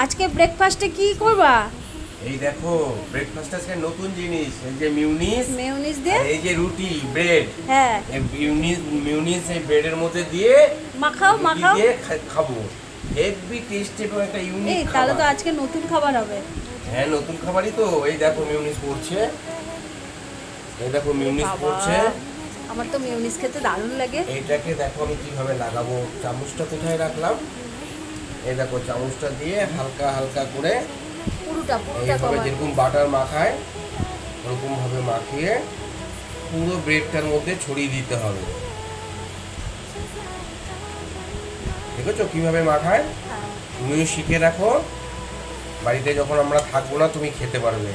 আজকে ব্রেকফাস্টে কি করবা? এই দেখো ব্রেকফাস্ট আজকে নতুন জিনিস, এই যে মিউনিস মেয়োনিজ দিয়ে, আর এই যে রুটি ব্রেড। হ্যাঁ এই মিউনিস এই ব্রেডের মধ্যে দিয়ে মাখাও রুটি মাখাও। দিয়ে খাবো। হেভি টেস্টি এবং একটা ইউনিক এই তাহলে তো খাবার। আজকে নতুন খাবার হবে। হ্যাঁ নতুন খাবারই তো। এই দেখো মিউনিস পড়ছে, এই দেখো মিউনিস বাবা, পড়ছে। আমার তো মেয়োনিজ খেতে দারুণ লাগে। এইটাকে দেখো আমি কিভাবে লাগাবো। চামচটা কোথায় রাখলাম? এই দেখো চামচটা দিয়ে হালকা হালকা করে পুরোটা এইভাবে কমায়। যেরকম বাটার মাখায় ওরকম ভাবে মাখিয়ে পুরো ব্রেডটার মধ্যে ছড়িয়ে দিতে হবে। দেখেছো কিভাবে মাখায়? হ্যাঁ। তুমিও শিখে রাখো, বাড়িতে যখন আমরা থাকবো না তুমি খেতে পারবে।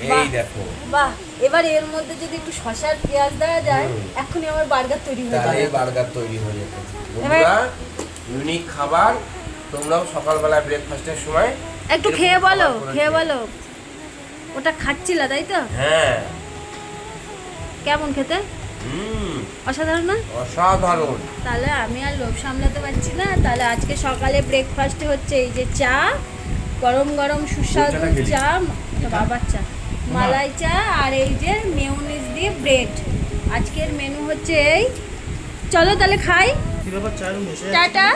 এই বাহ। দেখো, বাহ, এবার এর মধ্যে যদি একটু শসার পেঁয়াজ দেওয়া যায়, হুম। এখনই আমার বার্গার তৈরি হয়ে তাহলে যাবে। বার্গার তৈরি হয়ে যেত। বন্ধুরা, ইউনিক খাবার, তোমরাও সকালবেলা ব্রেকফাস্টের সময় একটু এরকম খেয়ে বলো, খাবার করে খেয়ে খেও। বলো। ওটা খাচ্ছিলা তাই তো? হ্যাঁ। কেমন খেতে? অসাধারণ না? অসাধারণ। তাহলে আমি আর লোভ সামলাতে পারছি না। তাহলে আজকে সকালে ব্রেকফাস্টে হচ্ছে এই যে চা, গরম গরম সুস্বাদু চাটা খেলি? চা, এটা বাবার চা, মালাই চা, আর এই যে মেয়োনিজ দিয়ে ব্রেড। আজকের মেনু হচ্ছে এই। চলো তাহলে খাই। কি ব্যাপার চারু বসে টাটা।